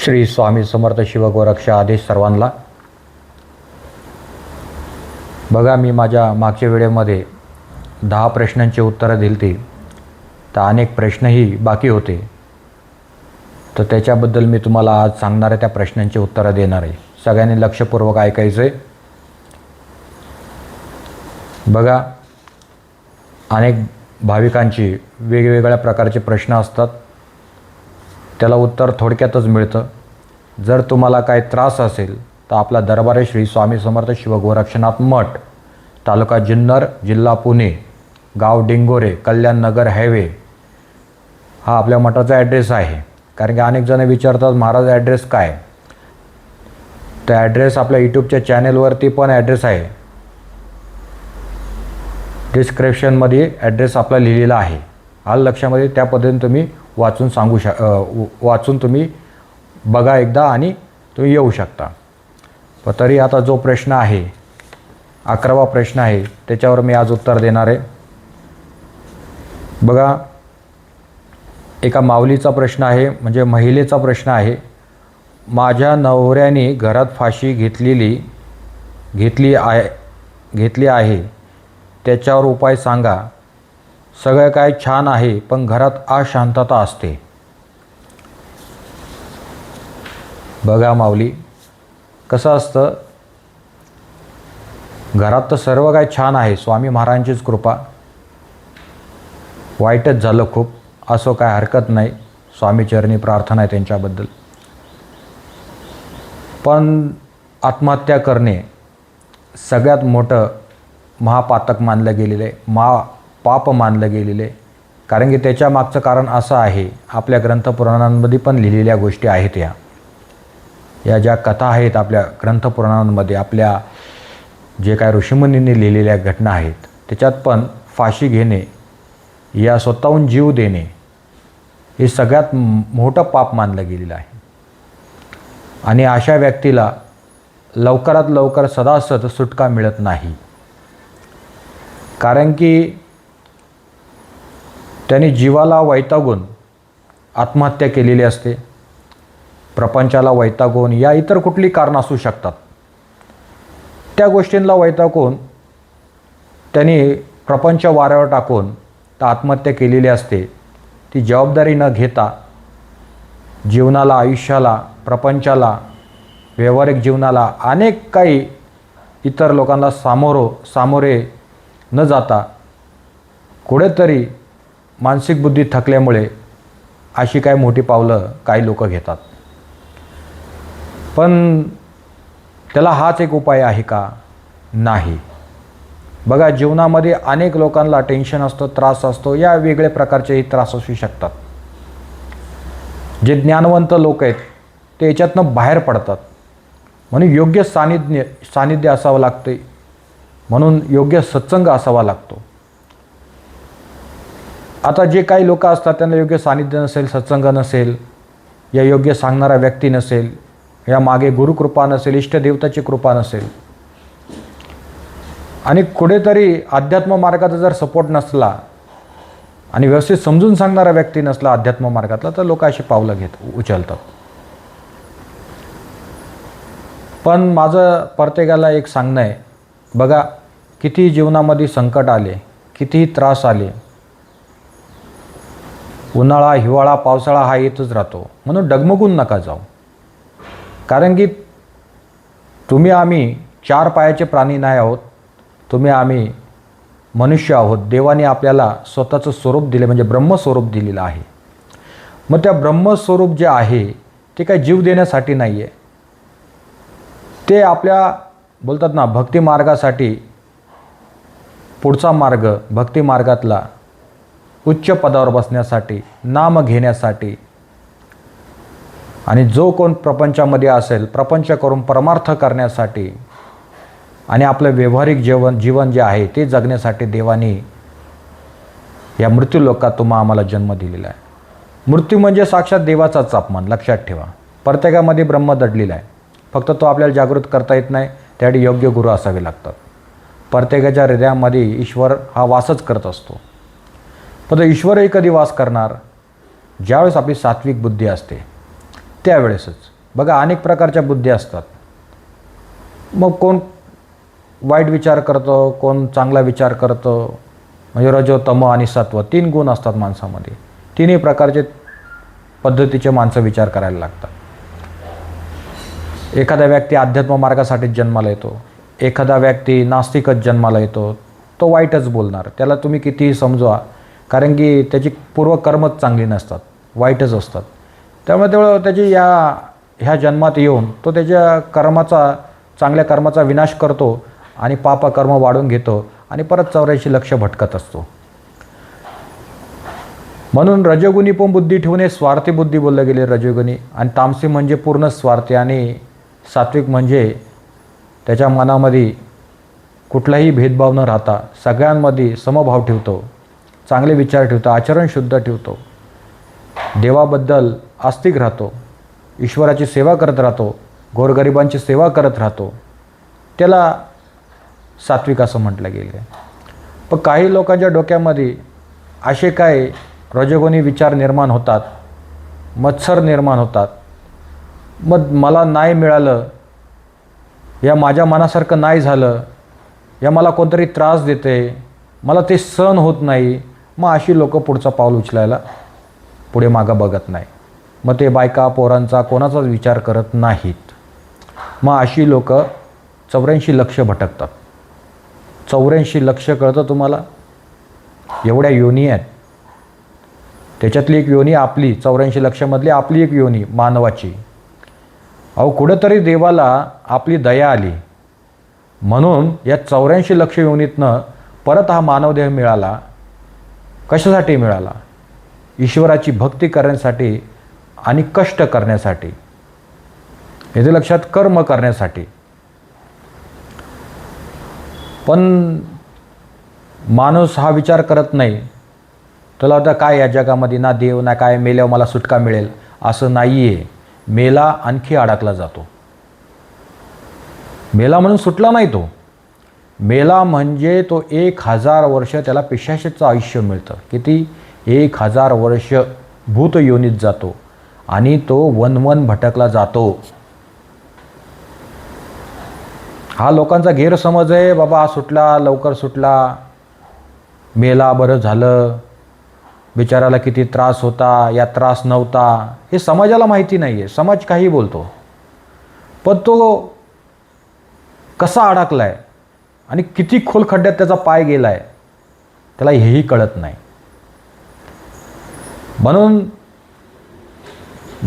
श्री स्वामी समर्थ शिवगोरक्षा आदेश सर्वांना। बघा, मी माझ्या मागच्या व्हिडिओमध्ये 10 प्रश्नांची उत्तरं दिली तर अनेक प्रश्नही बाकी होते, तर त्याच्याबद्दल मी तुम्हाला आज सांगणार आहे, त्या प्रश्नांची उत्तरं देणार आहे। सगळ्यांनी लक्षपूर्वक ऐकायचं आहे। बघा, अनेक भाविकांची वेगवेगळ्या प्रकारचे प्रश्न असतात, त्याला उत्तर थोडक्यातच मिळतं। जर तुम्हाला काही त्रास असेल तर आपला दरबार श्री स्वामी समर्थ शिवगोरक्षनाथ मठ, तालुका जुन्नर, जिल्हा पुणे, गाव डिंगोरे, कल्याण नगर हायवे हा आपल्या मठाचा ॲड्रेस आहे। कारण की अनेक जण विचारतात, महाराज ॲड्रेस काय? तर ॲड्रेस आपल्या यूट्यूबच्या चॅनेलवरती पण ॲड्रेस आहे, डिस्क्रिप्शनमध्ये ॲड्रेस आपला लिहिलेला आहे। आलं लक्षामध्ये? त्या पद्धतीने तुम्ही वाचून तुम्ही बघा एकदा आणि तुम्ही येऊ शकता। पण तरी आता जो प्रश्न आहे, 11वा प्रश्न आहे, त्याच्यावर मी आज उत्तर देणार आहे। बघा, एका माऊलीचा प्रश्न आहे, म्हणजे महिलेचा प्रश्न आहे। माझ्या नवऱ्याने घरात फाशी घेतली आहे, त्याच्यावर उपाय सांगा। सगळं काय छान आहे, पण घरात अशांतता असते। बघा माऊली, कसं असतं, घरात तर सर्व काय छान आहे, स्वामी महाराजांचीच कृपा। वाईटच झालं खूप, असं काय हरकत नाही, स्वामीचरणी प्रार्थना आहे त्यांच्याबद्दल। पण आत्महत्या करणे सगळ्यात मोठं महापातक मानलं गेलेलं आहे, पाप मानलं गेलेलं आहे। कारण की त्याच्या मागचं कारण असं आहे, आपल्या ग्रंथपुराणांमध्ये पण लिहिलेल्या गोष्टी आहेत। या ज्या कथा आहेत आपल्या ग्रंथपुराणांमध्ये, आपल्या जे काय ऋषीमुनींनी लिहिलेल्या घटना आहेत, त्याच्यात पण फाशी घेणे या स्वतःहून जीव देणे हे सगळ्यात मोठं पाप मानलं गेलेलं आहे। आणि अशा व्यक्तीला लवकरात लवकर सदासद सुटका मिळत नाही। कारण की त्यांनी जीवाला वैतागून आत्महत्या केलेली असते, प्रपंचाला वैतागून, या इतर कुठली कारणं असू शकतात, त्या गोष्टींना वैतागून त्यांनी प्रपंच वाऱ्यावर टाकून तर आत्महत्या केलेली असते। ती जबाबदारी न घेता जीवनाला, आयुष्याला, प्रपंचाला, व्यावहारिक जीवनाला, अनेक काही इतर लोकांना सामोरे न जाता कुठेतरी मानसिक बुद्धी थकल्यामुळे अशी काही मोठी पावलं काही लोक घेतात। पण त्याला हाच एक उपाय आहे का? नाही। बघा, जीवनामध्ये अनेक लोकांना टेन्शन असतं, त्रास असतो, या वेगळ्या प्रकारचेही त्रास असू शकतात। जे ज्ञानवंत लोक आहेत ते याच्यातनं बाहेर पडतात, म्हणून योग्य सानिध्य असावं लागते, म्हणून योग्य सत्संग असावा लागतो। आता जे काही लोक असतात त्यांना योग्य सानिध्य नसेल, सत्संग नसेल, या योग्य सांगणारा व्यक्ती नसेल, या मागे गुरुकृपा नसेल, इष्टदेवताची कृपा नसेल, आणि कुठेतरी अध्यात्म मार्गाचा जर सपोर्ट नसला आणि व्यवस्थित समजून सांगणारा व्यक्ती नसला अध्यात्म मार्गातला, तर लोक अशी पावलं उचलतात। पण माझं प्रत्येकाला एक सांगणं आहे, बघा, किती जीवनामध्ये संकट आले, कितीही त्रास आले, उन्हाळा, हिवाळा, पावसाळा हा येतच राहतो, म्हणून डगमगून नका जाऊ। कारण की आम्ही 4 पायाचे प्राणी नाही आहोत, आम्ही मनुष्य आहोत। देवाने आपल्याला स्वतःचं स्वरूप दिले, म्हणजे ब्रह्मस्वरूप दिलेलं आहे। मग त्या ब्रह्मस्वरूप जे आहे ते काही जीव देण्यासाठी नाही आहे, ते आपल्या बोलतात ना भक्ती मार्गासाठी, पुढचा मार्ग भक्ती मार्गातला उच्च पदावर बसण्यासाठी, नाम घेण्यासाठी, आणि जो कोण प्रपंचामध्ये असेल, प्रपंच करून परमार्थ करण्यासाठी, आणि आपलं व्यावहारिक जीवन जे आहे ते जगण्यासाठी देवाने या मृत्यूलोकात आम्हाला जन्म दिलेला आहे। मृत्यू म्हणजे साक्षात देवाचाच अपमान, लक्षात ठेवा। प्रत्येकामध्ये ब्रह्म दडलेला आहे, फक्त तो आपल्याला जागृत करता येत नाही, त्यासाठी योग्य गुरु असावे लागतात। प्रत्येकाच्या हृदयामध्ये ईश्वर हा वासच करत असतो, पण ईश्वरही कधी वास करणार? ज्यावेळेस आपली सात्विक बुद्धी असते त्यावेळेसच। बघा अनेक प्रकारच्या बुद्धी असतात. मग कोण वाईट विचार करतं, कोण चांगला विचार करतं. म्हणजे रजो तम आणि सत्व 3 गुण असतात माणसामध्ये. 3ही प्रकारचे पद्धतीचे माणसं विचार करायला लागतात. एखादा व्यक्ती अध्यात्म मार्गासाठीच जन्माला येतो, एखादा व्यक्ती नास्तिकच जन्माला येतो, तो वाईटच बोलणार. त्याला तुम्ही कितीही समजवा, कारण की त्याची पूर्वकर्मच चांगली नसतात, वाईटच असतात. त्यामुळे त्याची ह्या जन्मात येऊन तो त्याच्या चांगल्या कर्माचा विनाश करतो आणि पापकर्म वाढून घेतो आणि परत 84 लक्ष भटकत असतो. म्हणून रजोगुणी पण बुद्धी ठेवणे स्वार्थी बुद्धी बोलले गेले रजोगुणी. आणि तामसी म्हणजे पूर्ण स्वार्थी आणि सात्विक म्हणजे त्याच्या मनामध्ये कुठलाही भेदभाव न राहता सगळ्यांमध्ये समभाव ठेवतो, चांगले विचार ठेवतो, आचरण शुद्ध ठेवतो, देवाबद्दल आस्तिक राहतो, ईश्वराची सेवा करत राहतो, गोरगरिबांची सेवा करत राहतो. त्याला सात्विक असं म्हटलं गेलं आहे. पण काही लोकांच्या डोक्यामध्ये असे काय रजोगुणी विचार निर्माण होतात, मत्सर निर्माण होतात. मग मला नाही मिळालं, या माझ्या मनासारखं नाही झालं, या मला कोणतरी त्रास देते, मला ते सहन होत नाही. मग अशी लोक पुढचं पाऊल उचलायला पुढे मागं बघत नाही. मग ते बायका पोरांचा कोणाचाच विचार करत नाहीत. मग अशी लोक 84 लक्ष भटकतात. 84 लक्ष कळतं तुम्हाला? एवढ्या योनी आहेत. त्याच्यातली एक योनी आपली, 84 लक्षामधली आपली एक योनी मानवाची. अहो कुठंतरी देवाला आपली दया आली म्हणून या 84 लक्ष योनीतनं परत हा मानवदेह मिळाला. कशासाठी मिळाला? ईश्वराची भक्ती करण्यासाठी आणि कष्ट करण्यासाठी, याचे लक्षात कर्म करण्यासाठी. पण माणूस हा विचार करत नाही. तुला वाटतं काय या जगामध्ये ना देव ना काय, मेल्यावर मला सुटका मिळेल, असं नाही आहे. मेला आणखी अडकला जातो. मेला म्हणून सुटला नाही तो. मेला म्हणजे तो 1000 वर्ष त्याला पिशाचाचं आयुष्य मिळतं. किती? 1000 वर्ष भूत योनीत जातो आणि तो वन भटकला जातो. हा लोकांचा गैरसमज आहे. बाबा हा सुटला, लवकर सुटला, मेला, बरं झालं, बिचाराला किती त्रास होता, या त्रास नव्हता, हे समाजाला माहिती नाही आहे. समाज काही बोलतो, पण तो कसा अडकलाय आणि किती खोल खड्ड्यात त्याचा पाय गेलाय त्याला हेही कळत नाही. म्हणून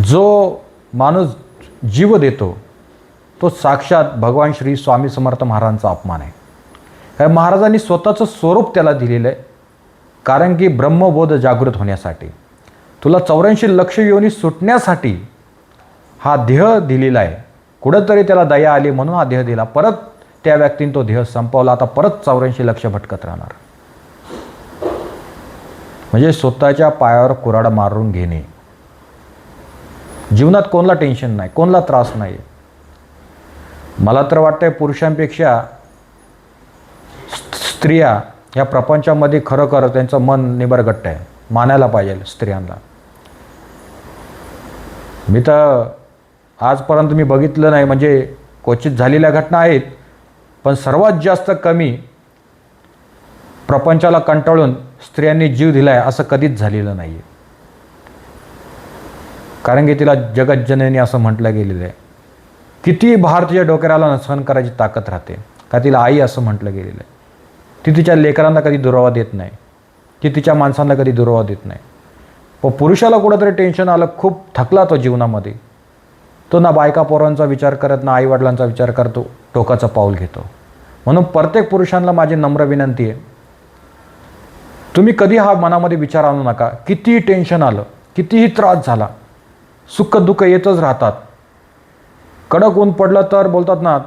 जो माणूस जीव देतो तो साक्षात भगवान श्री स्वामी समर्थ महाराजांचा अपमान आहे. कारण महाराजांनी स्वतःचं स्वरूप त्याला दिलेलं आहे, कारण की ब्रह्मबोध जागृत होण्यासाठी, तुला 84 लक्ष योनी सुटण्यासाठी हा देह दिलेला आहे. कुठंतरी त्याला दया आली म्हणून हा देह दिला. परत त्या व्यक्तीने तो देह संपवला. आता परत 84 लक्ष भटकत राहणार. म्हणजे स्वतःच्या पायावर कुऱ्हाड मारून घेणे. जीवनात कोणाला टेन्शन नाही, कोणाला त्रास नाही. मला तर वाटतंय पुरुषांपेक्षा स्त्रिया या प्रपंचामध्ये खरोखर त्यांचं मन निबरगट्ट आहे. मानायला पाहिजे स्त्रियांना. मी तर आजपर्यंत मी बघितलं नाही, म्हणजे क्वचित झालेल्या घटना आहेत, पण सर्वात जास्त कमी प्रपंचाला कंटाळून स्त्रियांनी जीव दिला आहे असं कधीच झालेलं नाही आहे. कारण की तिला जगज्जननी असं म्हटलं गेलेलं आहे. किती भार तिच्या डोक्याला सहन करायची ताकद राहते, का तिला आई असं म्हटलं गेलेलं आहे. ती तिच्या लेकरांना कधी दुरावा देत नाही, ती तिच्या माणसांना कधी दुरावा देत नाही. पण पुरुषाला कुठंतरी टेन्शन आलं, खूप थकला तो जीवनामध्ये, तो ना बायका पोरांचा विचार करत ना आईवडिलांचा विचार करतो, टोकाचं पाऊल घेतो. म्हणून प्रत्येक पुरुषांना माझी नम्र विनंती आहे, तुम्ही कधी हा मनामध्ये विचार आणू नका. कितीही टेन्शन आलं, कितीही त्रास झाला, सुख दुःख येतच राहतात. कडक ऊन पडलं तर बोलतात ना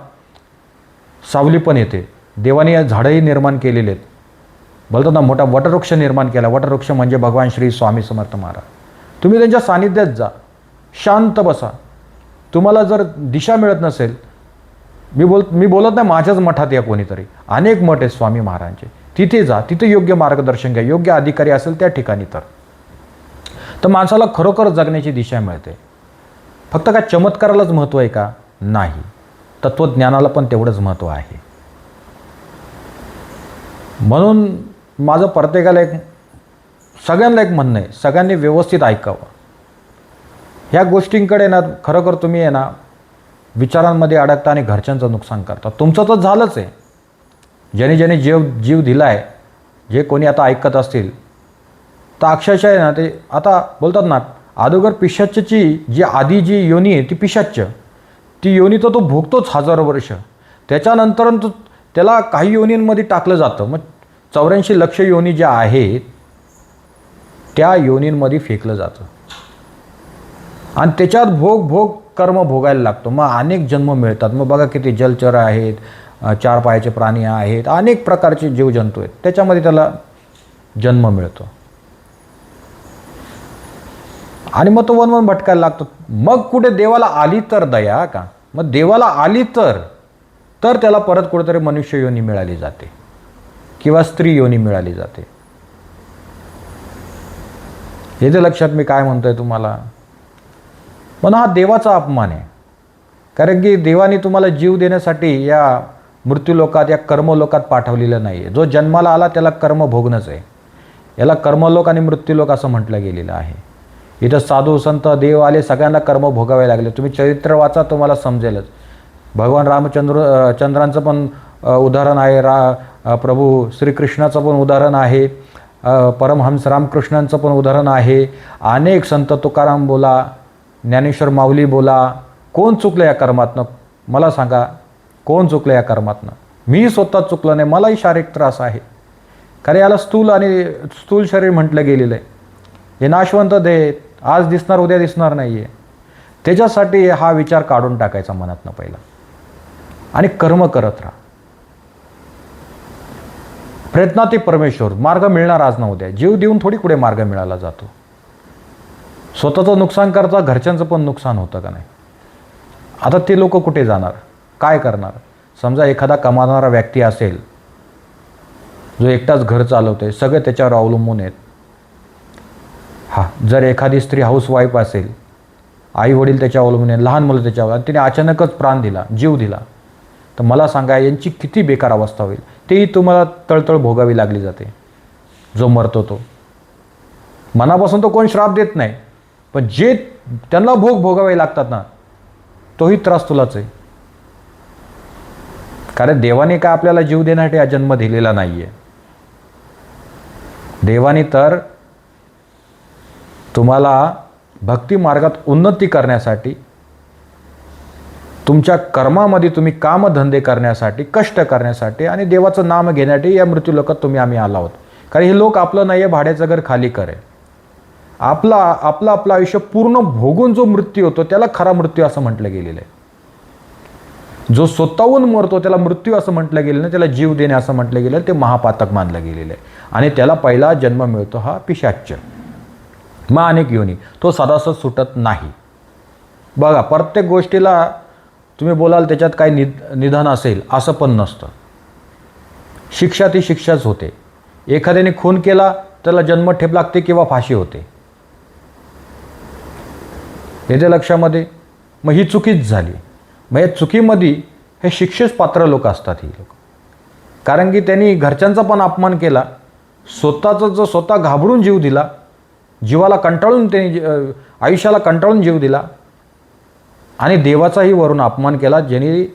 सावली पण येते. देवाने या झाडंही निर्माण केलेले आहेत. बोलतात ना मोठा वटवृक्ष निर्माण केला. वटवृक्ष म्हणजे भगवान श्री स्वामी समर्थ महाराज. तुम्ही त्यांच्या सानिध्यात जा, शांत बसा. तुम्हाला जर दिशा मिळत नसेल, मी बोलत नाही माझ्याच मठात या कोणीतरी, अनेक मठ आहेत स्वामी महाराजांचे, तिथे जा, तिथे योग्य मार्गदर्शन घ्या. योग्य अधिकारी असेल त्या ठिकाणी तर माणसाला खरोखर जगण्याची दिशा मिळते. फक्त काय चमत्कारालाच महत्त्व आहे का? नाही, तत्त्वज्ञानाला पण तेवढंच महत्त्व आहे. म्हणून माझं प्रत्येकाला सगळ्यांना एक म्हणणं आहे, सगळ्यांनी व्यवस्थित ऐकावं. ह्या गोष्टींकडे ना खरोखर तुम्ही आहे ना विचारांमध्ये अडकता आणि घरच्यांचं नुकसान करता. तुमचं तर झालंच आहे. ज्याने ज्याने जीव दिला आहे, जे कोणी आता ऐकत असतील तर अक्षरशः आहे ना, ते आता बोलतात ना, अगोदर पिशाच्ची जी योनी आहे ती पिशाच्य, ती योनी तर तो भोगतोच हजारो वर्ष. त्याच्यानंतर त्याला काही योनींमध्ये टाकलं जातं. मग 84 लक्ष योनी ज्या आहेत त्या योनींमध्ये फेकलं जातं आणि त्याच्यात भोग कर्म भोगायला लागतो. मग अनेक जन्म मिळतात. मग बघा किती जलचर आहेत, 4 पायाचे प्राणी आहेत, अनेक प्रकारचे जीवजंतू आहेत, त्याच्यामध्ये त्याला जन्म मिळतो आणि मग तो वन भटकायला लागतो. मग कुठे देवाला आली तर दया का? मग देवाला आली तर त्याला परत कुठेतरी मनुष्य योनी मिळाली जाते किंवा स्त्री योनी मिळाली जाते. हे तर लक्षात मी काय म्हणतोय तुम्हाला. पण हा देवाचा अपमान आहे. कारण की देवाने तुम्हाला जीव देण्यासाठी या मृत्यूलोकात, या कर्मलोकात पाठवलेलं नाही आहे. जो जन्माला आला त्याला कर्म भोगणंच आहे. याला कर्मलोक आणि मृत्यूलोक असं म्हटलं गेलेलं आहे. इथं साधू संत देव आले, सगळ्यांना कर्म भोगावे लागले. तुम्ही चरित्र वाचा, तुम्हाला समजेलच. भगवान रामचंद्रांचं पण उदाहरण आहे, प्रभू श्रीकृष्णाचं पण उदाहरण आहे, परमहंस रामकृष्णांचं पण उदाहरण आहे. अनेक संत तुकाराम बोला, ज्ञानेश्वर माऊली बोला. कोण चुकलं या कर्मातनं? मला सांगा, कोण चुकलं या कर्मातनं? मी स्वतः चुकलं नाही, मलाही शारीरिक त्रास आहे. कारण याला स्थूल शरीर म्हटलं गेलेलं आहे. हे नाशवंत देह, आज दिसणार उद्या दिसणार नाही आहे. त्याच्यासाठी हा विचार काढून टाकायचा मनातनं पहिला आणि कर्म करत राहा. प्रयत्नाती परमेश्वर, मार्ग मिळणार आज ना उद्या. जीव देऊन थोडी कुठे मार्ग मिळाला जातो. स्वतःचं नुकसान करता घरच्यांचं पण नुकसान होतं का नाही? आता ते लोक कुठे जाणार, काय करणार? समजा एखादा कमावणारा व्यक्ती असेल, जो एकटाच घर चालवतोय, सगळे त्याच्यावर अवलंबून आहेत. जर एखादी स्त्री हाऊसवाईफ असेल, आई वडील त्याच्यावर अवलंबून आहेत, लहान मुलं त्याच्यावर, आणि तिने अचानकच प्राण दिला, जीव दिला, तर मला सांगा यांची किती बेकार अवस्था होईल. तेही तुम्हाला तळतळ भोगावी लागली जाते. जो मरतो तो मनापासून तो कोण श्राप देत नाही, पण जे त्यांना भोगावे लागतात ना, तोही त्रास तुलाच आहे. कारण देवाने काय आपल्याला जीव देण्यासाठी हा जन्म दिलेला नाहीये. देवाने तर तुम्हाला भक्ती मार्गात उन्नती करण्यासाठी, तुमच्या कर्मामध्ये तुम्ही कामधंदे करण्यासाठी, कष्ट करण्यासाठी आणि देवाचं नाम घेण्यासाठी या मृत्यूलोकात आम्ही आलो आहोत. कारण हे लोक आपलं नाही आहे, भाड्याचं घर खाली करे. आपलं आयुष्य पूर्ण भोगून जो मृत्यू होतो त्याला खरा मृत्यू असं म्हटलं गेलेलं आहे. जो स्वतःहून मरतो त्याला मृत्यू असं म्हटलं गेलं नाही, त्याला जीव देणे असं म्हटलं गेलं. ते महापातक मानलं गेलेलं आहे आणि त्याला पहिला जन्म मिळतो हा पिशाच्य. मग अनेक योनी, तो सदासद सुटत नाही. बघा, प्रत्येक गोष्टीला तुम्ही बोलाल त्याच्यात काही निधन असेल असं पण नसतं. शिक्षा ती शिक्षाच होते. एखाद्याने खून केला त्याला जन्मठेप लागते किंवा फाशी होते. येते लक्षामध्ये? मग ही चुकीच झाली. मग या चुकीमध्ये हे शिक्षेस पात्र लोक असतात. ही लोक, कारण की त्यांनी घरच्यांचा पण अपमान केला, स्वतः घाबरून जीव दिला, जीवाला कंटाळून त्यांनी आयुष्याला कंटाळून जीव दिला आणि देवाचाही वरून अपमान केला, ज्यांनी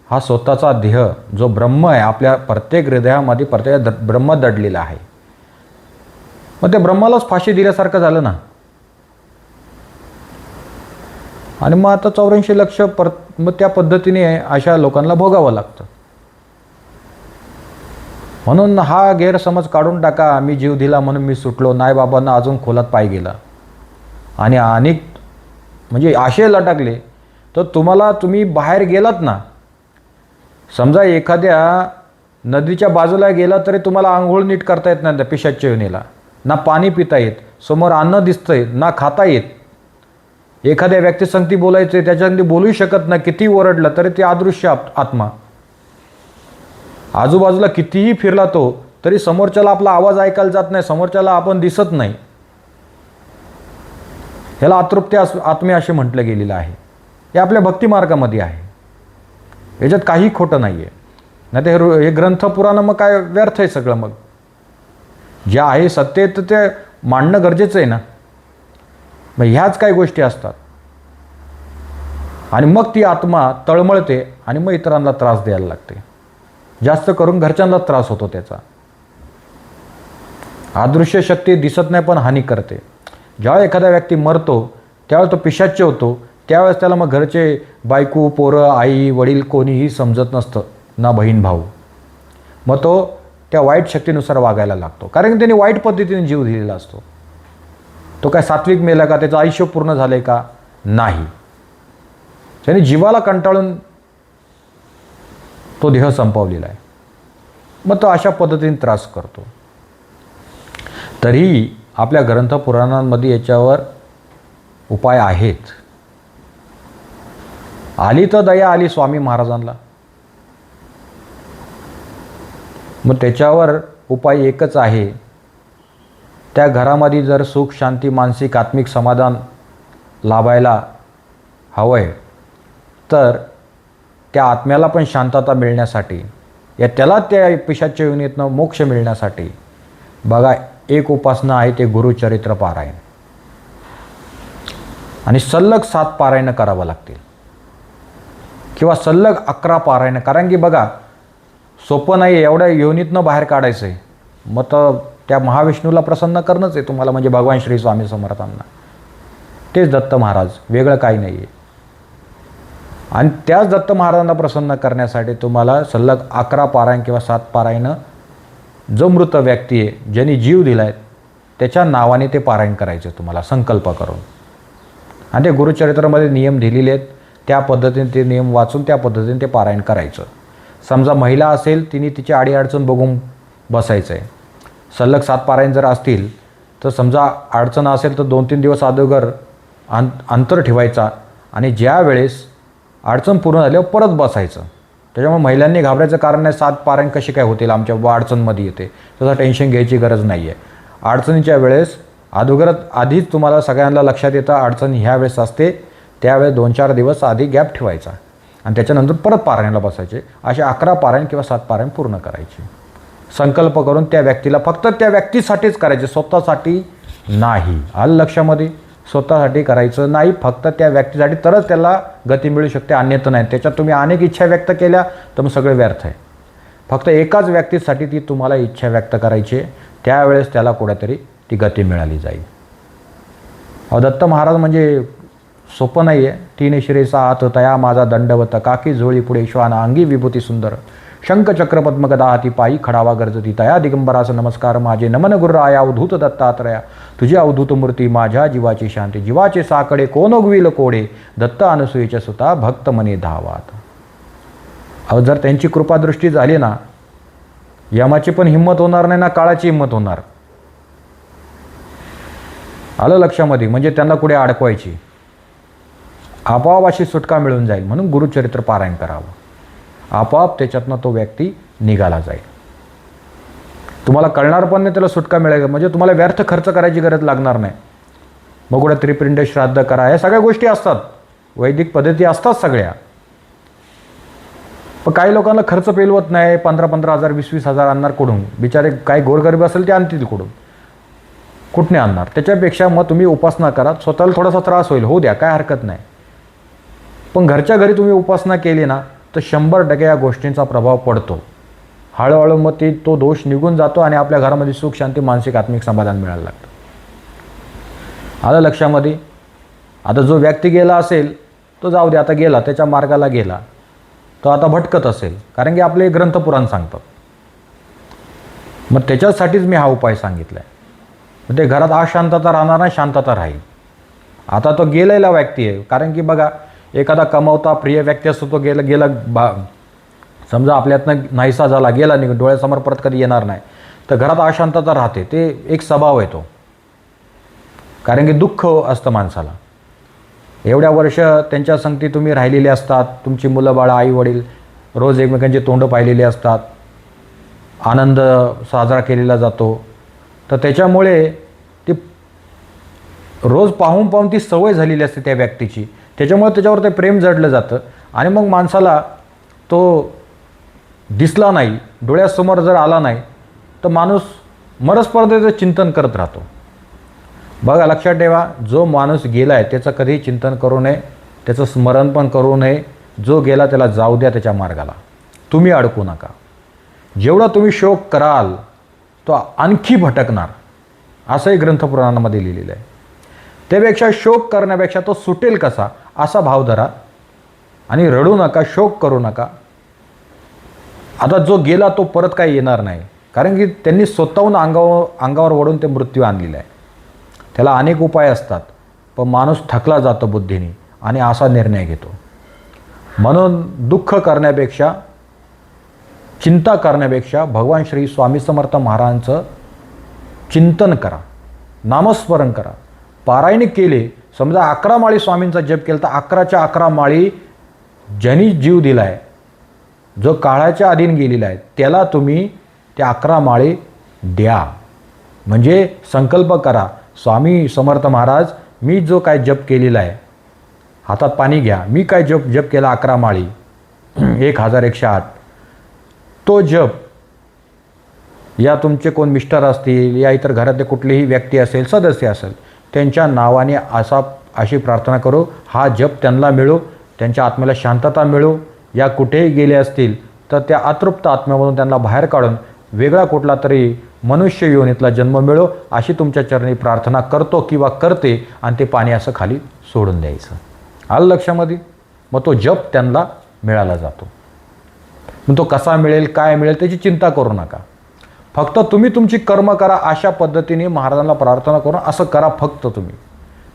हा स्वतःचा देह जो ब्रह्म आहे, आपल्या प्रत्येक हृदयामध्ये प्रत्येक ब्रह्म दडलेला आहे. मग त्या ब्रह्मालाच फाशी दिल्यासारखं झालं ना. आणि मग आता 84 लक्ष मग त्या पद्धतीने अशा लोकांना भोगावं लागतं. म्हणून हा गैरसमज काढून टाका, मी जीव दिला म्हणून मी सुटलो. नाही, बाबांना अजून खोलात पाय गेला आणि अनेक म्हणजे आशे लटकले. तर तुम्ही बाहेर गेलात ना, समजा एखाद्या नदीच्या बाजूला गेला तरी तुम्हाला आंघोळ नीट करता येत नाही त्या पिशाच्य योनीला. ना पाणी पिता येत, समोर अन्न दिसतंय, ना खाता येत. एखाद्या व्यक्तीसंगती बोलायचे, त्याच्यासंगती बोलू शकत नाही. किती ओरडलं तरी ते अदृश्य आत्मा, आजूबाजूला कितीही फिरला तो तरी समोरच्याला आपला आवाज ऐकायला जात नाही, समोरच्याला आपण दिसत नाही. ह्याला अतृप्ती आत्मे असे म्हटलं गेलेलं आहे. हे आपल्या भक्तिमार्गामध्ये आहे, याच्यात काही खोटं नाही आहे. नाही तर हे ग्रंथ पुराणं मग काय व्यर्थ आहे सगळं. मग जे आहे सत्य तर ते मांडणं गरजेचं आहे ना. मग ह्याच काही गोष्टी असतात आणि मग ती आत्मा तळमळते आणि मग इतरांना त्रास द्यायला लागते. जास्त करून घरच्यांना त्रास होतो त्याचा. अदृश्य शक्ती दिसत नाही पण हानी करते. ज्यावेळेस एखादा व्यक्ती मरतो त्यावेळेस तो पिशाच्य होतो, त्यावेळेस त्याला मग घरचे बायको पोरं आई वडील कोणीही समजत नसतं, ना बहीण भाऊ. मग तो त्या वाईट शक्तीनुसार वागायला लागतो, कारण त्याने वाईट पद्धतीने जीव दिलेला असतो. तो काय सात्विक मेला का? त्याचं आयुष्य पूर्ण झालं आहे का? नाही. त्याने जीवाला कंटाळून तो देह संपवलेला आहे. मग तो अशा पद्धतीने त्रास करतो. तरीही आपल्या ग्रंथ पुराणांमध्ये याच्यावर उपाय आहेत. आली तर दया आली स्वामी महाराजांना. मग त्याच्यावर उपाय एकच आहे. त्या घरामध्ये जर सुख शांती मानसिक आत्मिक समाधान लाभायला हवं आहे तर त्या आत्म्याला पण शांतता मिळण्यासाठी, या त्याला त्या पिशाच्य योनीतनं मोक्ष मिळण्यासाठी बघा एक उपासना आहे, ते गुरुचरित्र पारायण. आणि सलग 7 पारायणं करावं लागतील किंवा सलग 11 पारायणं. कारण की बघा सोपं नाही, एवढ्या योनीतनं बाहेर काढायचं आहे. मग तर त्या महाविष्णूला प्रसन्न करणंच आहे तुम्हाला, म्हणजे भगवान श्री स्वामी समर्थांना. तेच दत्त महाराज, वेगळं काही नाही आहे. आणि त्याच दत्त महाराजांना प्रसन्न करण्यासाठी तुम्हाला सलग 11 पारायण किंवा 7 पारायणं, जो मृत व्यक्ती आहे ज्यांनी जीव दिला आहे त्याच्या नावाने ते पारायण करायचे तुम्हाला संकल्प करून. आणि ते गुरुचरित्रामध्ये नियम दिलेले आहेत, त्या पद्धतीने ते नियम वाचून त्या पद्धतीने ते पारायण करायचं. समजा महिला असेल तिने तिची अडीअडचण बघून बसायचं आहे. सलग 7 पारायण जर असतील तर समजा अडचण असेल तर 2-3 दिवस अगोदर अंतर ठेवायचा आणि ज्या वेळेस अडचण पूर्ण झाल्यावर परत बसायचं. त्याच्यामुळे महिलांनी घाबरायचं कारण नाही. 7 पारायण कशी काय होतील आमच्या अडचणमध्ये येते, तसं टेन्शन घ्यायची गरज नाही आहे. अडचणीच्या वेळेस आधीच तुम्हाला सगळ्यांना लक्षात येतं अडचण ह्या वेळेस असते, त्यावेळेस 2-4 दिवस आधी गॅप ठेवायचा आणि त्याच्यानंतर परत पारायणाला बसायचे. असे 11 पारायण किंवा 7 पारायण पूर्ण करायचे. संकल्प करून त्या व्यक्तीला, फक्त त्या व्यक्तीसाठीच करायचे, स्वतःसाठी नाही. आलं लक्षामध्ये? स्वतःसाठी करायचं नाही, फक्त त्या व्यक्तीसाठी, तरच त्याला गती मिळू शकते, अन्यथा नाही. त्याच्यात तुम्ही अनेक इच्छा व्यक्त केल्या तर मग सगळे व्यर्थ आहे. फक्त एकाच व्यक्तीसाठी ती तुम्हाला इच्छा व्यक्त करायची आहे, त्यावेळेस त्याला कुठेतरी ती गती मिळाली जाईल. दत्त महाराज म्हणजे सोपं नाही आहे. 3 शिरेचा हात तया माझा दंडवत, काकी झोळी पुढे श्वान अंगी विभूती सुंदर, शंख चक्र पद्म गदा हाती पायी खडावा गरजती, तया दिगंबरास नमस्कार माझे, नमन गुर्राया अवधूत दत्तात्रया, तुझी अवधूत मूर्ती माझ्या जीवाची शांती, जीवाचे साकडे कोण उगविल कोडे, दत्त अनसूयेच्या सुता भक्त मने धावात. जर त्यांची कृपादृष्टी झाली ना, यमाची पण हिंमत होणार नाही ना काळाची हिंमत होणार. आलं लक्षामध्ये? म्हणजे त्यांना कुठे अडकवायची, आपोआप अशी सुटका मिळून जाईल. म्हणून गुरुचरित्र पारायण करावं, आपोआप त्याच्यातनं तो व्यक्ती निघाला जाईल. तुम्हाला कळणार पण नाही त्याला सुटका मिळेल, म्हणजे तुम्हाला व्यर्थ खर्च करायची गरज लागणार नाही. मग कुठे त्रिपिंड श्राद्ध करा, या सगळ्या गोष्टी असतात, वैदिक पद्धती असतात सगळ्या. पण काही लोकांना खर्च पेलवत नाही. 15-15 हजार 20-20 हजार आणणार कुठून? बिचारे काही गोरगरीब असेल ते आणतील कुठून? कुठने आणणार? त्याच्यापेक्षा मग तुम्ही उपासना करा. स्वतःला थोडासा त्रास होईल, होऊ द्या, काय हरकत नाही. पण घरच्या घरी तुम्ही उपासना केली ना तर 100% या गोष्टींचा प्रभाव पडतो. हळूहळू मग तो दोष निघून जातो आणि आपल्या घरामध्ये सुख शांती मानसिक आत्मिक समाधान मिळायला लागतं. आलं लक्षामध्ये? आता जो व्यक्ती गेला असेल तो जाऊ दे, आता गेला, त्याच्या मार्गाला गेला, तो आता भटकत असेल, कारण की आपले ग्रंथपुराण सांगतात. मग त्याच्यासाठीच मी हा उपाय सांगितला आहे. ते घरात अशांतता राहणार नाही, शांतता राहील. आता तो गेलेला व्यक्ती आहे, कारण की बघा एखादा कमावता प्रिय व्यक्ती असतो, तो गेला समजा आपल्यातनं नाहीसा झाला, गेला निघून, डोळ्यासमोर परत कधी येणार नाही, तर घरात अशांतता राहते. ते एक स्वभाव येतो, कारण की दुःख असतं माणसाला. एवढ्या वर्ष त्यांच्या संगती तुम्ही राहिलेले असतात, तुमची मुलं बाळं आई वडील रोज एकमेकांची तोंड पाहिलेली असतात, आनंद साजरा केलेला जातो. तर त्याच्यामुळे ती रोज पाहून पाहून ती सवय झालेली असते त्या व्यक्तीची, त्याच्यामुळे त्याच्यावर ते प्रेम जडलं जातं आणि मग माणसाला तो दिसला नाही, डोळ्यासमोर जर आला नाही तर माणूस मरस्पर्धेचं चिंतन करत राहतो. बघा, लक्षात ठेवा, जो माणूस गेला आहे त्याचं कधीही चिंतन करू नये, त्याचं स्मरण पण करू नये. जो गेला त्याला जाऊ द्या त्याच्या मार्गाला, तुम्ही अडकू नका. जेवढा तुम्ही शोक कराल तो आणखी भटकणार, असंही ग्रंथपुराणामध्ये लिहिलेलं आहे. त्यापेक्षा शोक करण्यापेक्षा तो सुटेल कसा असा भाव धरा आणि रडू नका, शोक करू नका. आता जो गेला तो परत काही येणार नाही, कारण की त्यांनी स्वतःहून अंगावर ओढून ते मृत्यू आणलेला आहे. त्याला अनेक उपाय असतात, पण माणूस थकला जातो बुद्धीने आणि असा निर्णय घेतो. म्हणून दुःख करण्यापेक्षा, चिंता करण्यापेक्षा भगवान श्री स्वामी समर्थ महाराजांचं चिंतन करा, नामस्मरण करा. पारायण केले, समजा 11 माळी स्वामींचा जप केला तर 11च्या 11 माळी ज्यांनी जीव दिला आहे, जो काळाच्या अधीन गेलेला आहे, त्याला तुम्ही त्या 11 माळी द्या. म्हणजे संकल्प करा, स्वामी समर्थ महाराज, मी जो काय जप केलेला आहे, हातात पाणी घ्या, मी काय जप केला 11 माळी 1108, तो जप या तुमचे कोण मिस्टर असतील या इतर घरातले कुठलीही व्यक्ती असेल, सदस्य असेल, त्यांच्या नावाने अशी प्रार्थना करू, हा जप त्यांना मिळो, त्यांच्या आत्म्याला शांतता मिळो. या कुठेही गेले असतील तर त्या अतृप्त आत्म्यामधून त्यांना बाहेर काढून वेगळा कुठला तरी मनुष्य योनीतला जन्म मिळो, अशी तुमच्या चरणी प्रार्थना करतो किंवा करते आणि ते पाणी असं खाली सोडून द्यायचं. आलं लक्षामध्ये? मग तो जप त्यांना मिळाला जातो. मग तो कसा मिळेल, काय मिळेल त्याची चिंता करू नका. फक्त तुम्ही तुमची कर्म करा, अशा पद्धतीने महाराजांना प्रार्थना करून असं करा फक्त तुम्ही.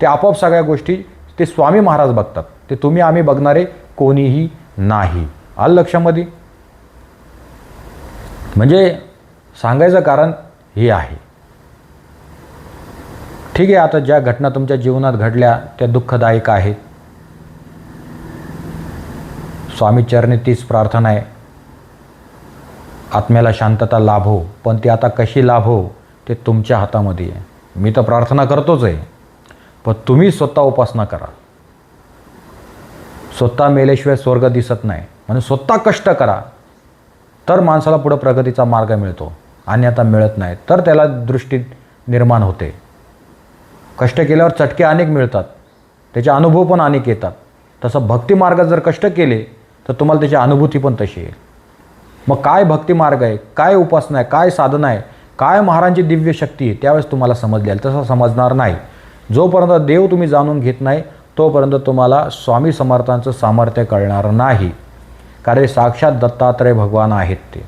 ते आपोआप सगळ्या गोष्टी ते स्वामी महाराज बघतात, ते तुम्ही आम्ही बघणारे कोणीही नाही. आलं लक्षामध्ये? म्हणजे सांगायचं कारण हे आहे. ठीक आहे, आता ज्या घटना तुमच्या जीवनात घडल्या त्या दुःखदायक आहेत. स्वामी चरणी तीच प्रार्थना आहे, आत्म्याला शांतता लाभो, पण ती आता कशी लाभो ते तुमच्या हातामध्ये आहे. मी तर प्रार्थना करतोच आहे, पण तुम्ही स्वतः उपासना करा. स्वतः मेल्याशिवाय स्वर्ग दिसत नाही, म्हणून स्वतः कष्ट करा, तर माणसाला पुढं प्रगतीचा मार्ग मिळतो. आणि आता मिळत नाही तर त्याला दृष्टी निर्माण होते. कष्ट केल्यावर चटके अनेक मिळतात, त्याचे अनुभव पण अनेक येतात. तसं भक्ती मार्गात जर कष्ट केले तर तुम्हाला त्याची अनुभूती पण तशी येईल. मग काय भक्ती मार्ग आहे, काय उपासना आहे, काय साधना आहे, काय महाराजांची दिव्य शक्ती आहे, त्यावेळेस तुम्हाला समजलेलं. तसं समजणार नाही. जोपर्यंत देव तुम्ही जाणून घेत नाही तोपर्यंत तुम्हाला स्वामी समर्थांचं सामर्थ्य कळणार नाही. कारण साक्षात दत्तात्रय भगवान आहेत ते.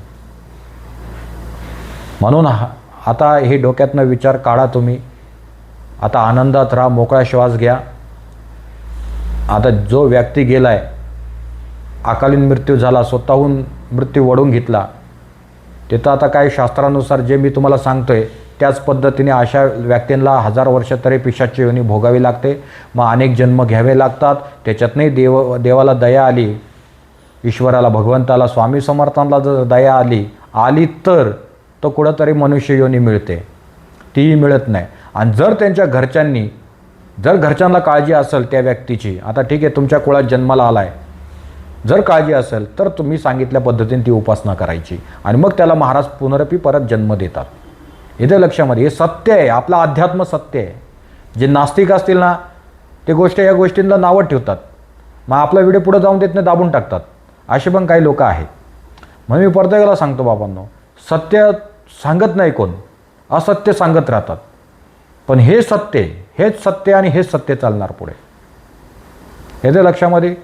म्हणून आता हे डोक्यातनं विचार काढा तुम्ही. आता आनंदात राहा, मोकळा श्वास घ्या. आता जो व्यक्ती गेला आहे, अकालीन मृत्यू झाला, स्वतःहून मृत्यू वडून घेतला, ते तर आता काय शास्त्रानुसार जे मी तुम्हाला सांगतोय त्याच पद्धतीने अशा व्यक्तींना 1000 वर्ष तरी पिशाची योनी भोगावी लागते. मग अनेक जन्म घ्यावे लागतात. त्याच्यातनंही देवाला दया आली, ईश्वराला, भगवंताला, स्वामी समर्थांना जर दया आली तर तो कुठंतरी मनुष्य योनी मिळते, तीही मिळत नाही. आणि जर त्यांच्या घरच्यांना काळजी असेल त्या व्यक्तीची, आता ठीक आहे तुमच्या कुळात जन्माला आला आहे, जर काळजी असेल तर तुम्ही सांगितल्या पद्धतीने ती उपासना करायची आणि मग त्याला महाराज पुनरपी परत जन्म देतात. इथे लक्षामध्ये हे सत्य आहे, आपलं अध्यात्म सत्य आहे. जे नास्तिक असतील ना ते या गोष्टींना नावं ठेवतात, मग आपला व्हिडिओ पुढे जाऊन देत नाही, दाबून टाकतात. असे पण काही लोक आहेत. म्हणून मी प्रत्येकाला सांगतो बाबांनो, सत्य सांगत नाही कोण, असत्य सांगत राहतात. पण हे सत्य, हेच सत्य आणि हेच सत्य चालणार पुढे. येते लक्षामध्ये?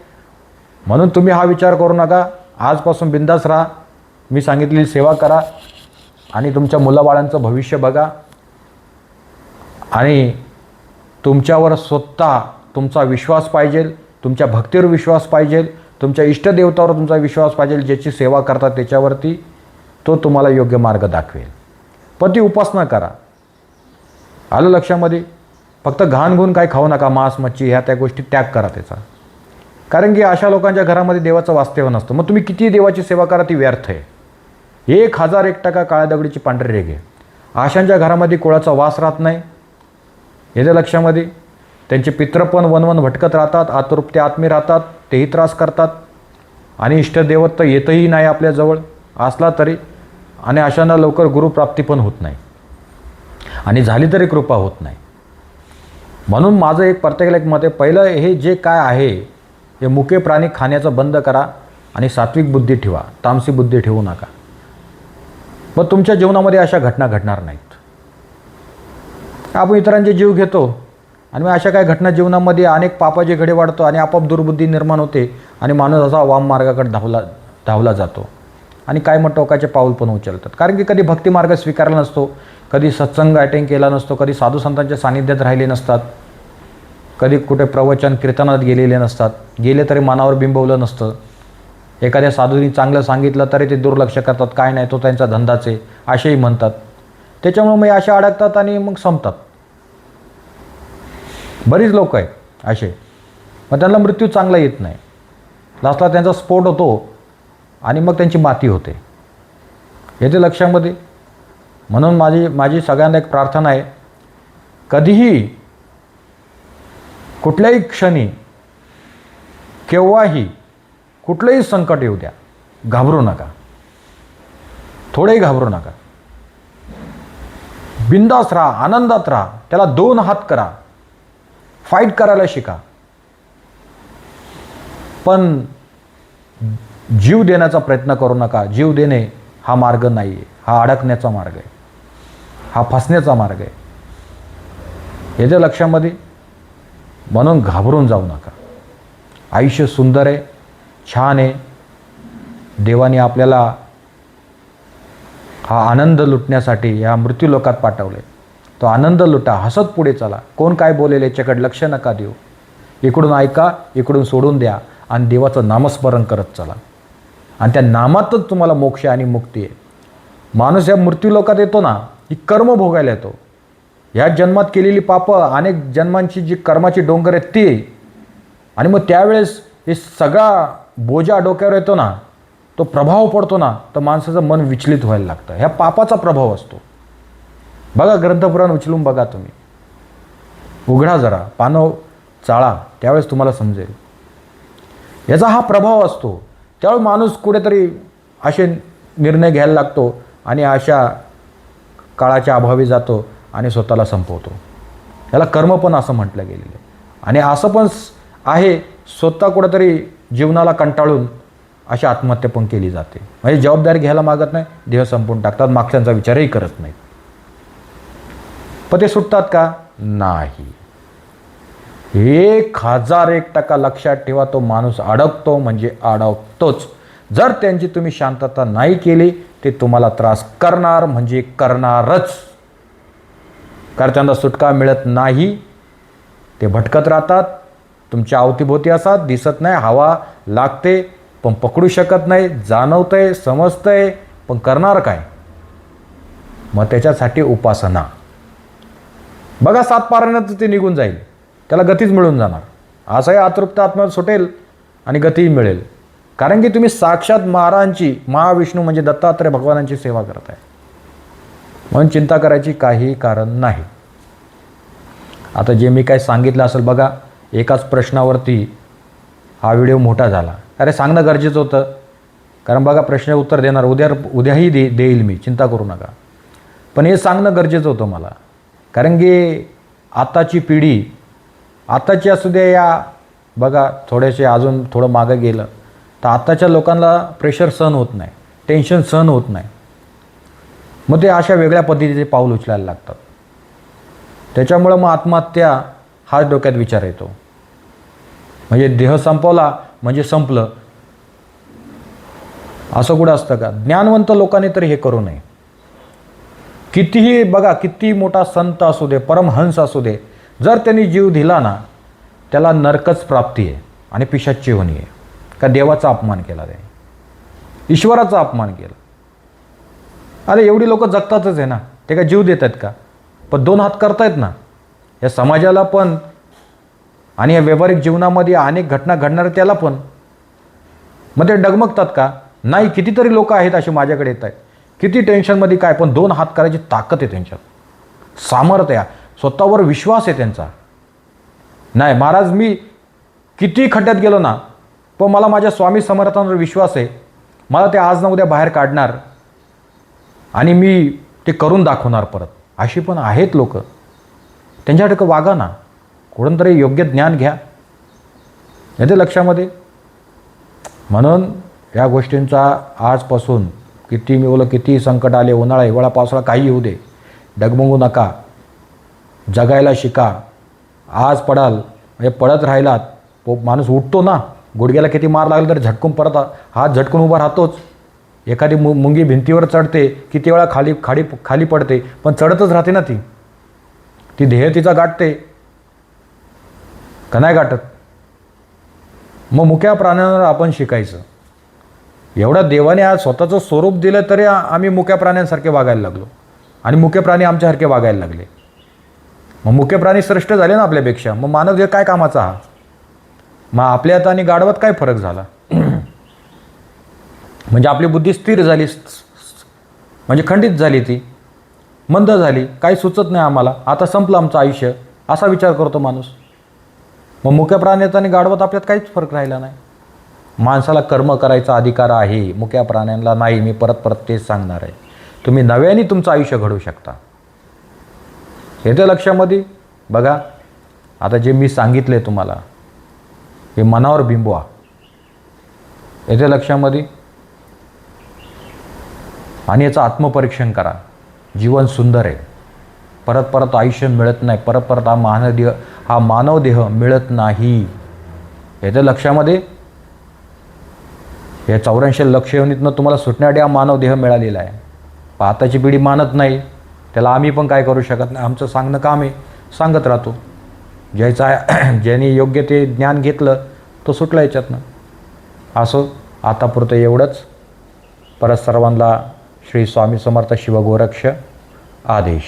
म्हणून तुम्ही हा विचार करू नका. आजपासून बिंदास राहा, मी सांगितलेली सेवा करा आणि तुमच्या मुलाबाळांचं भविष्य बघा. आणि तुमच्यावर स्वतः तुमचा विश्वास पाहिजे, तुमच्या भक्तीवर विश्वास पाहिजे, तुमच्या इष्टदेवतावर तुमचा विश्वास पाहिजे. ज्याची सेवा करता त्याच्यावरती तो तुम्हाला योग्य मार्ग दाखवेल. पण ती उपासना करा. आलं लक्षामध्ये? फक्त घाण काय खाऊ नका, मांस मच्छी ह्या त्या गोष्टी त्याग करा त्याचा. कारण की अशा लोकांच्या घरामध्ये देवाचं वास्तव्य नसतं. मग तुम्ही किती देवाची सेवा करा ती व्यर्थ आहे. 1001% काळ्या दगडीची पांढरी रेघ आहे. अशांच्या घरामध्ये कोळाचा वास राहत नाही. येते लक्षामध्ये? त्यांचे पित्र पण वनवन भटकत राहतात, आतुरते आत्मी राहतात, तेही त्रास करतात आणि इष्टदेवत तर येतही नाही आपल्याजवळ असला तरी, आणि अशांना लवकर गुरुप्राप्ती पण होत नाही आणि झाली तरी कृपा होत नाही. म्हणून माझं एक प्रत्येकाला एक मत आहे, पहिलं हे जे काय आहे हे मुके प्राणी खाण्याचं बंद करा आणि सात्विक बुद्धी ठेवा, तामसी बुद्धी ठेवू नका. मग तुमच्या जीवनामध्ये अशा घटना घडणार नाहीत. आपण इतरांचे जीव घेतो आणि मग अशा काही घटना जीवनामध्ये अनेक पापाचे घडे वाढतो आणि आपोआप दुर्बुद्धी निर्माण होते आणि माणूस असा वाम मार्गाकडे धावला जातो आणि काय मग टोकाचे पाऊल पण उचलतात. कारण की कधी भक्तिमार्ग स्वीकारला नसतो, कधी सत्संग अटेंड केला नसतो, कधी साधू संतांच्या सानिध्यात राहिले नसतात, कधी कुठे प्रवचन कीर्तनात गेलेले नसतात, गेले तरी मनावर बिंबवलं नसतं. एखाद्या साधूंनी चांगलं सांगितलं तरी ते दुर्लक्ष करतात, काय नाही तो त्यांचा धंदाच आहे असेही म्हणतात. त्याच्यामुळे मग अशा अडकतात आणि मग संपतात. बरीच लोक आहेत असे, मग त्यांना मृत्यू चांगला येत नाही, लास्टला त्यांचा स्फोट होतो आणि मग त्यांची माती होते. येते लक्षामध्ये. म्हणून माझी सगळ्यांना एक प्रार्थना आहे, कधीही कुठल्याही क्षणी केव्हाही कुठलंही संकट येऊ द्या, घाबरू नका, थोडेही घाबरू नका. बिंदास राहा, आनंदात राहा, त्याला 2 हात करा, फाईट करायला शिका. पण जीव देण्याचा प्रयत्न करू नका. जीव देणे हा मार्ग नाही आहे, हा अडकण्याचा मार्ग आहे, हा फसण्याचा मार्ग आहे. येते लक्षामध्ये. म्हणून घाबरून जाऊ नका. आयुष्य सुंदर आहे, छान आहे. देवाने आपल्याला हा आनंद लुटण्यासाठी या मृत्यूलोकात पाठवले. तो आनंद लुटा, हसत पुढे चला. कोण काय बोलेल याच्याकडे लक्ष नका देऊ. इकडून ऐका, इकडून सोडून द्या आणि देवाचं नामस्मरण करत चला. आणि त्या नामातच तुम्हाला मोक्ष आणि मुक्ती आहे. माणूस या मृत्यूलोकात येतो ना, ही कर्म भोगायला येतो. ह्या जन्मात केलेली पापं, अनेक जन्मांची जी कर्माची डोंगर आहेत ती, आणि मग त्यावेळेस हे सगळा बोजा डोक्यावर येतो ना, तो प्रभाव पडतो ना, तर माणसाचं मन विचलित व्हायला लागतं. ह्या पापाचा प्रभाव असतो. बघा, ग्रंथपुराण उचलून बघा तुम्ही, उघडा जरा, पानं चाळा, त्यावेळेस तुम्हाला समजेल. याचा हा प्रभाव असतो. त्यावेळी माणूस कुठेतरी असे निर्णय घ्यायला लागतो आणि अशा काळाच्या अभावी जातो आणि स्वतःला संपवतो. याला कर्म पण असं म्हटलं गेलेलं आहे. आणि असं पण आहे, स्वतः कुठेतरी जीवनाला कंटाळून अशी आत्महत्या पण केली जाते. म्हणजे जबाबदारी घ्यायला मागत नाही, देह संपवून टाकतात, मागच्यांचा विचारही करत नाहीत. पण ते सुटतात का? नाही. 1001% लक्षात ठेवा, तो माणूस अडकतो म्हणजे अडकतोच. जर त्यांची तुम्ही शांतता नाही केली, ते तुम्हाला त्रास करणार म्हणजे करणारच. कारण त्यांना सुटका मिळत नाही. ते भटकत राहतात, तुमच्या अवतीभोवती असतात, दिसत नाही, हवा लागते पण पकडू शकत नाही, जाणवतंय, समजतंय, पण करणार काय? मग त्याच्यासाठी उपासना. बघा, 7 पारायणात ते निघून जाईल, त्याला गतीच मिळून जाणार. असंही अतृप्त आत्मा सुटेल आणि गतीही मिळेल. कारण की तुम्ही साक्षात महाविष्णू म्हणजे दत्तात्रय भगवानांची सेवा करत आहे. म्हणून चिंता करायची काही कारण नाही. आता जे मी काय सांगितलं असेल बघा, एकाच प्रश्नावरती हा व्हिडिओ मोठा झाला. अरे सांगणं गरजेचं होतं, कारण बघा प्रश्न उत्तर देणार उद्याही देईल मी, चिंता करू नका. पण हे सांगणं गरजेचं होतं मला, कारण की आताची पिढी, आताची असू दे या बघा थोडेसे अजून थोडं मागं गेलं तर आताच्या लोकांना प्रेशर सहन होत नाही, टेन्शन सहन होत नाही. मग ते अशा वेगळ्या पद्धतीचे पाऊल उचलायला लागतात. त्याच्यामुळं मग आत्महत्या हा डोक्यात विचार येतो. म्हणजे देह संपवला म्हणजे संपलं, असं कुठं असतं का? ज्ञानवंत लोकांनी तर हे करू नये. कितीही बघा, किती मोठा संत असू दे, परमहंस असू दे, जर त्यांनी जीव दिला ना, त्याला नरकच प्राप्ती आहे आणि पिशाच्ची होणी आहे. का देवाचा अपमान केला, त्याने ईश्वराचा अपमान केला. अरे एवढी लोक जगतातच आहे ना, ते का जीव देत आहेत का? पण 2 हात करतायत ना. या समाजाला पण आणि या व्यावहारिक जीवनामध्ये अनेक घटना घडणार त्याला पण. मग ते डगमगतात का? नाही. कितीतरी लोक आहेत असे माझ्याकडे येत आहेत, किती टेन्शनमध्ये काय, पण 2 हात करायची ताकद आहे त्यांच्यात, सामर्थ्य आहे, स्वतःवर विश्वास आहे त्यांचा. नाही महाराज, मी किती खड्ड्यात गेलो ना, पण मला माझ्या स्वामी समर्थांवर विश्वास आहे, मला ते आज ना उद्या बाहेर काढणार आणि मी ते करून दाखवणार परत. अशी पण आहेत लोक, त्यांच्याकडे वागा ना, कुठून तरी योग्य ज्ञान घ्या. येते लक्षामध्ये. म्हणून या गोष्टींचा आजपासून किती मी बोललो, किती संकट आले, उन्हाळा हिवाळा पावसाळा काही येऊ दे, डगमगू नका, जगायला शिका. आज पडाल म्हणजे पडत राहिलात, माणूस उठतो ना, गुडघ्याला किती मार लागला तरी झटकून परत हात झटकून उभा राहतोच. एखादी मुंगी भिंतीवर चढते, किती वेळा खाली पडते, पण चढतच राहते ना ती ध्येय तिचा गाठते का नाही गाठत. मग मुक्या प्राण्यांवर आपण शिकायचं. एवढं देवाने आज स्वतःचं स्वरूप दिलं तरी आम्ही मुक्या प्राण्यांसारखे वागायला लागलो आणि मुके प्राणी आमच्यासारखे वागायला लागले. मग मुके प्राणी श्रेष्ठ झाले ना आपल्यापेक्षा, मग मानव देह काय कामाचा हा. मग आपल्यात आणि गाढवात काय फरक झाला. म्हणजे आपली बुद्धी स्थिर झाली, म्हणजे खंडित झाली, ती मंद झाली, काही सुचत नाही आम्हाला, आता संपलं आमचं आयुष्य, असा विचार करतो माणूस. मग मुक्या प्राण्यात आणि गाढवात आपल्यात काहीच फरक राहिला नाही. माणसाला कर्म करायचा अधिकार आहे, मुक्या प्राण्यांना नाही. मी परत तेच सांगणार आहे. तुम्ही नव्याने तुमचं आयुष्य घडवू शकता. येते लक्षामध्ये. बघा आता जे मी सांगितले तुम्हाला, हे मनावर बिंबवा. येते लक्षामध्ये. आणि याचं आत्मपरीक्षण करा. जीवन सुंदर आहे, परत आयुष्य मिळत नाही, परत हा मानव देह मिळत नाही. येते लक्षामध्ये. या 84 लक्ष योनीतनं तुम्हाला सुटण्यासाठी हा मानव देह मिळालेला आहे. आताची पिढी मानत नाही, त्याला आम्ही पण काय करू शकत नाही. आमचं सांगणं काम आहे, सांगत राहतो. ज्याने योग्य ते ज्ञान घेतलं तो सुटला याच्यातनं. असो, आतापुरतं एवढंच. परत सर्वांना श्री स्वामी समर्थ शिवगोरक्ष आदेश.